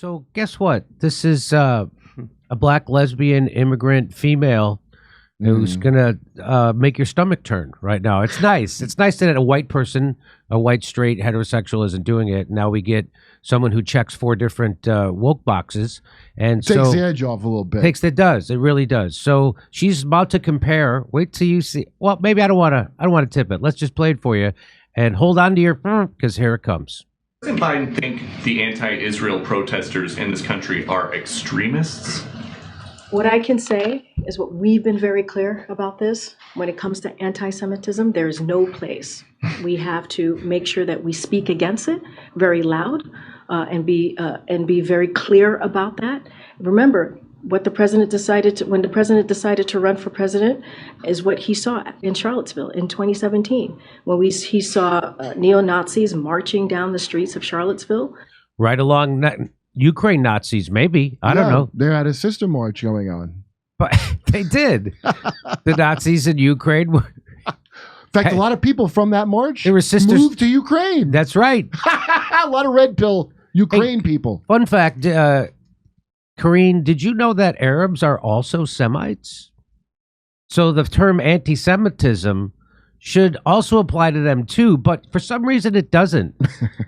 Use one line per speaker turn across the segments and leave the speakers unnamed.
So guess what? This is a black lesbian immigrant female who's gonna make your stomach turn right now. It's nice. It's nice that a white person, a white straight heterosexual, isn't doing it. Now we get someone who checks 4 different woke boxes, and
takes the edge off a little bit.
It does. It really does. So she's about to compare. Wait till you see. Well, maybe I don't want to tip it. Let's just play it for you, and hold on to your because here it comes.
Doesn't Biden think the anti-Israel protesters in this country are extremists?
What I can say is what we've been very clear about this. When it comes to anti-Semitism, there is no place. We have to make sure that we speak against it very loud and be very clear about that. Remember, what the president decided to, when the president decided to run for president, is what he saw in Charlottesville in 2017, when he saw neo-Nazis marching down the streets of Charlottesville.
Right along Ukraine Nazis, maybe. I don't know.
They had a sister march going on.
But they did. The Nazis in Ukraine were...
In fact, a lot of people from that march
were sisters,
moved to Ukraine.
That's right.
A lot of red pill Ukraine people.
Fun fact, Karina, did you know that Arabs are also Semites? So the term anti-Semitism should also apply to them too, but for some reason it doesn't,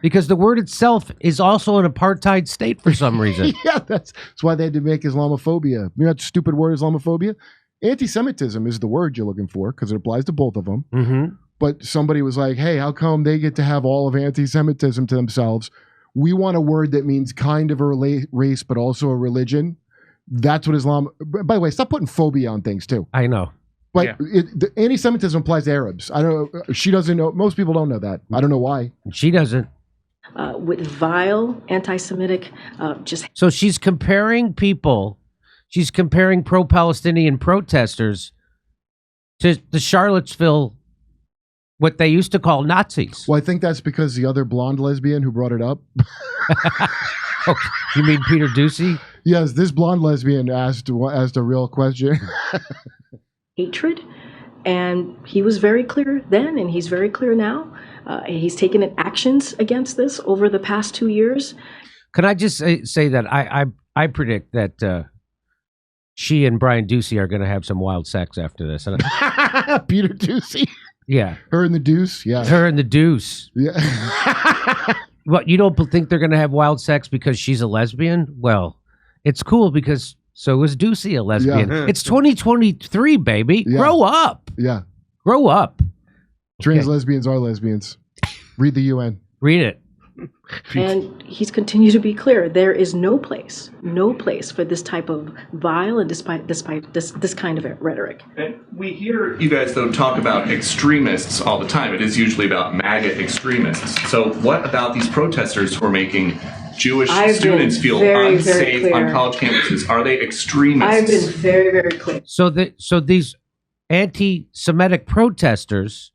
because the word itself is also an apartheid state for some reason.
Yeah, that's why they had to make Islamophobia. You know that stupid word, Islamophobia? Anti-Semitism is the word you're looking for because it applies to both of them.
Mm-hmm.
But somebody was like, hey, how come they get to have all of anti-Semitism to themselves? We want a word that means kind of a race, but also a religion. That's what Islam... By the way, stop putting phobia on things, too.
I know.
But the anti-Semitism applies to Arabs. I don't know. She doesn't know. Most people don't know that. I don't know why.
She doesn't.
With vile anti-Semitic
So she's comparing people. She's comparing pro-Palestinian protesters to the Charlottesville, what they used to call Nazis.
Well, I think that's because the other blonde lesbian who brought it up.
Oh, you mean Peter Ducey?
Yes, this blonde lesbian asked a real question.
Hatred, and he was very clear then, and he's very clear now. He's taken actions against this over the past 2 years.
Can I just say that I predict that she and Brian Ducey are going to have some wild sex after this.
Peter Ducey?
Yeah.
Her and the Deuce? Yeah.
Her and the Deuce.
Yeah.
What, you don't think they're going to have wild sex because she's a lesbian? Well, it's cool because... So is Ducey a lesbian? Yeah. It's 2023, baby. Yeah. Grow up.
Yeah.
Grow up.
Trans lesbians are lesbians. Read the UN.
Read it.
And he's continued to be clear. There is no place for this type of vile and despite this kind of rhetoric.
And we hear you guys, though, talk about extremists all the time. It is usually about MAGA extremists. So what about these protesters who are making Jewish students feel unsafe on college campuses? Are they extremists?
I've been very, very clear.
So these anti-Semitic protesters,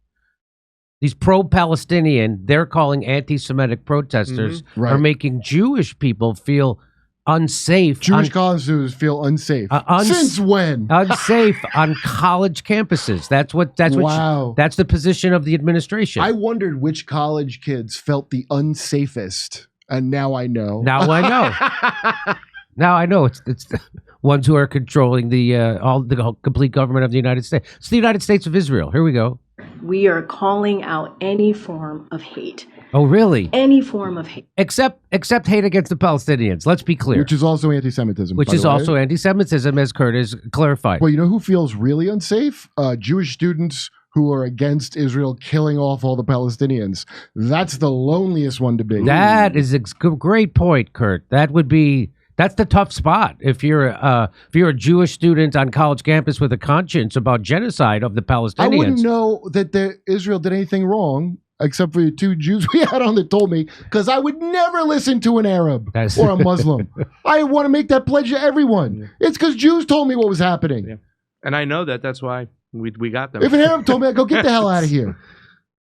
these pro-Palestinian, they're calling anti-Semitic protesters, are making Jewish people feel unsafe.
Jewish college students feel unsafe. Since when?
Unsafe on college campuses. That's the position of the administration.
I wondered which college kids felt the unsafest. And now I know.
Now I know. Now I know. It's the ones who are controlling the complete government of the United States. It's the United States of Israel. Here we go.
We are calling out any form of hate.
Oh, really?
Any form of hate.
Except hate against the Palestinians. Let's be clear.
Which is also anti-Semitism.
Which is also anti-Semitism, as Kurt has clarified.
Well, you know who feels really unsafe? Jewish students who are against Israel killing off all the Palestinians. That's the loneliest one to be.
That is a great point, Kurt. That's the tough spot. If you're a Jewish student on college campus with a conscience about genocide of the Palestinians. I
wouldn't know that Israel did anything wrong, except for the 2 Jews we had on that told me, because I would never listen to an Arab or a Muslim. I want to make that pledge to everyone. Yeah. It's because Jews told me what was happening.
Yeah. And I know that's why we got them.
If an Arab told me, I'd go get the hell out of here.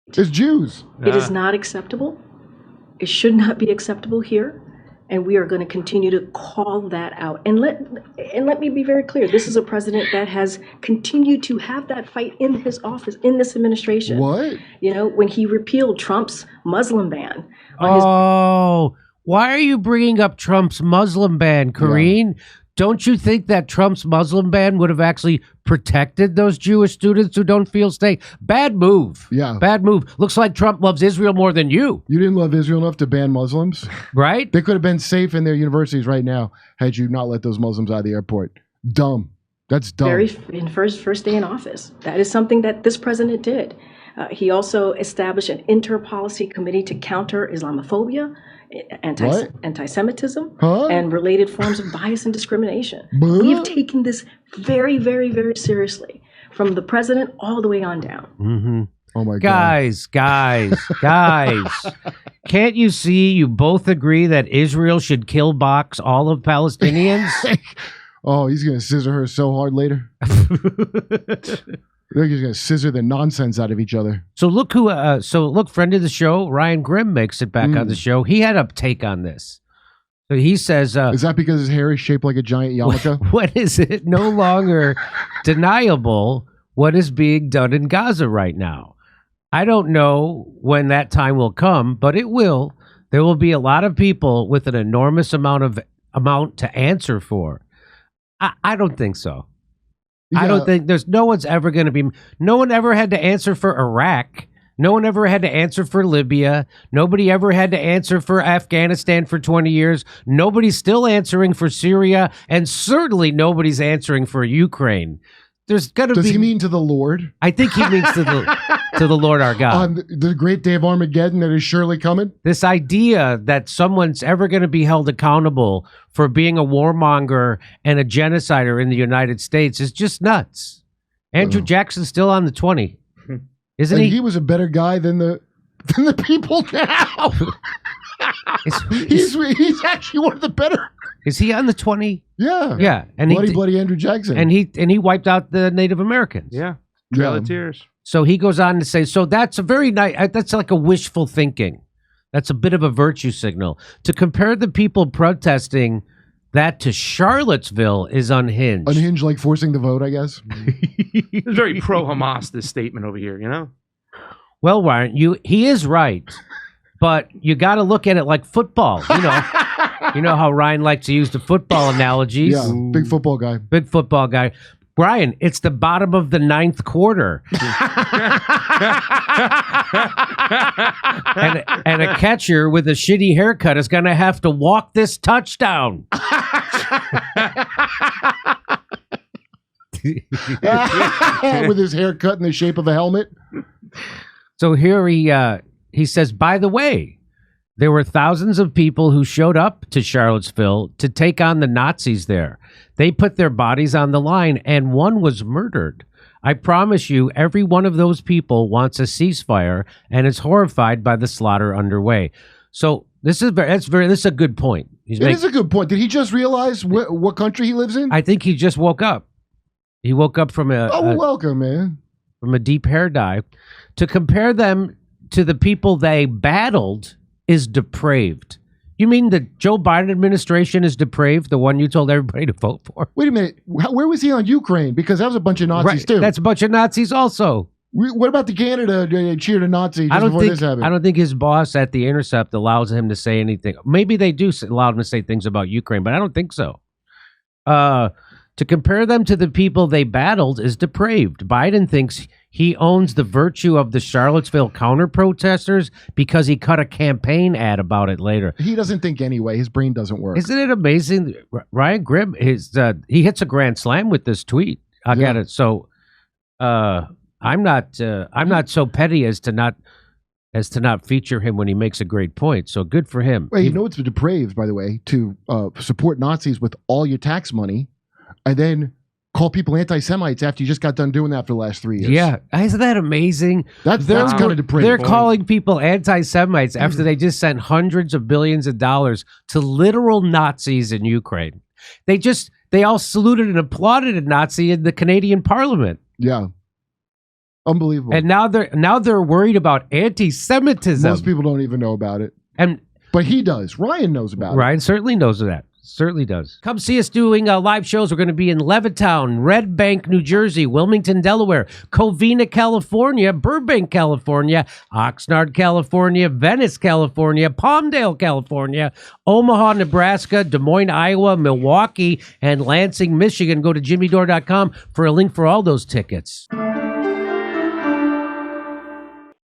It's Jews.
It is not acceptable. It should not be acceptable here. And we are going to continue to call that out. And let me be very clear. This is a president that has continued to have that fight in his office, in this administration.
What?
You know, when he repealed Trump's Muslim ban.
Why are you bringing up Trump's Muslim ban, Karine? Yeah. Don't you think that Trump's Muslim ban would have actually protected those Jewish students who don't feel safe? Bad move.
Yeah.
Bad move. Looks like Trump loves Israel more than you.
You didn't love Israel enough to ban Muslims?
Right?
They could have been safe in their universities right now had you not let those Muslims out of the airport. Dumb. That's dumb.
In first day in office. That is something that this president did. He also established an inter-policy committee to counter Islamophobia, anti-Semitism, and related forms of bias and discrimination. We have taken this very, very, very seriously, from the president all the way on down.
Mm-hmm.
Oh my God.
Guys. Can't you see you both agree that Israel should kill box all of Palestinians?
Oh, he's going to scissor her so hard later. I think he's going to scissor the nonsense out of each other.
So look friend of the show, Ryan Grimm makes it back on the show. He had a take on this. So he says...
is that because his hair is shaped like a giant yarmulke?
What is it? No longer deniable what is being done in Gaza right now. I don't know when that time will come, but it will. There will be a lot of people with an enormous amount to answer for. I don't think so. Yeah. I don't think no one ever had to answer for Iraq. No one ever had to answer for Libya. Nobody ever had to answer for Afghanistan for 20 years. Nobody's still answering for Syria, and certainly nobody's answering for Ukraine. There's got to be.
Does he mean to the Lord?
I think he means to the Lord our God.
On the great day of Armageddon that is surely coming?
This idea that someone's ever going to be held accountable for being a warmonger and a genocider in the United States is just nuts. Andrew Jackson's still on the 20, isn't he?
He was a better guy than the people now. He's actually one of the better.
Is he on the 20?
Yeah.
Yeah. And
bloody Andrew Jackson.
And he wiped out the Native Americans.
Yeah. Trail of Tears.
So he goes on to say, so that's a very nice, that's like a wishful thinking. That's a bit of a virtue signal. To compare the people protesting that to Charlottesville is unhinged.
Unhinged, like forcing the vote, I guess.
It's very pro-Hamas, this statement over here, you know?
Well, Ryan, he is right. But you got to look at it like football, you know. You know how Ryan likes to use the football analogies.
Yeah, big football guy.
Big football guy. Brian, it's the bottom of the 9th quarter. and a catcher with a shitty haircut is going to have to walk this touchdown.
With his haircut in the shape of a helmet.
So here he says, by the way, there were thousands of people who showed up to Charlottesville to take on the Nazis there. They put their bodies on the line, and one was murdered. I promise you, every one of those people wants a ceasefire and is horrified by the slaughter underway. So this is a good point.
It is a good point. Did he just realize what country he lives in?
I think he just woke up. He woke up from
welcome, man.
From a deep hair dye. To compare them to the people they battled is depraved. You mean the Joe Biden administration is depraved, the one you told everybody to vote for?
Wait a minute. Where was he on Ukraine? Because that was a bunch of Nazis, too.
That's a bunch of Nazis also.
What about the Canada cheered a Nazi before this happened?
I don't think his boss at The Intercept allows him to say anything. Maybe they do allow him to say things about Ukraine, but I don't think so. To compare them to the people they battled is depraved. Biden thinks he owns the virtue of the Charlottesville counter-protesters because he cut a campaign ad about it later.
He doesn't think anyway. His brain doesn't work.
Isn't it amazing? Ryan Grimm, he hits a grand slam with this tweet. I got it. So I'm not so petty as to not feature him when he makes a great point. So good for him.
Well, you know it's depraved, by the way, to support Nazis with all your tax money and then call people anti-Semites after you just got done doing that for the last 3 years.
Yeah. Isn't that amazing?
That's kind of depraved.
They're calling people anti-Semites after they just sent hundreds of billions of dollars to literal Nazis in Ukraine. They all saluted and applauded a Nazi in the Canadian Parliament.
Yeah. Unbelievable.
And now they're worried about anti-Semitism.
Most people don't even know about it. But he does. Ryan knows about it.
Ryan certainly knows that. Certainly does. Come see us doing live shows. We're going to be in Levittown, Red Bank, New Jersey, Wilmington, Delaware, Covina, California, Burbank, California, Oxnard, California, Venice, California, Palmdale, California, Omaha, Nebraska, Des Moines, Iowa, Milwaukee, and Lansing, Michigan. Go to jimmydore.com for a link for all those tickets.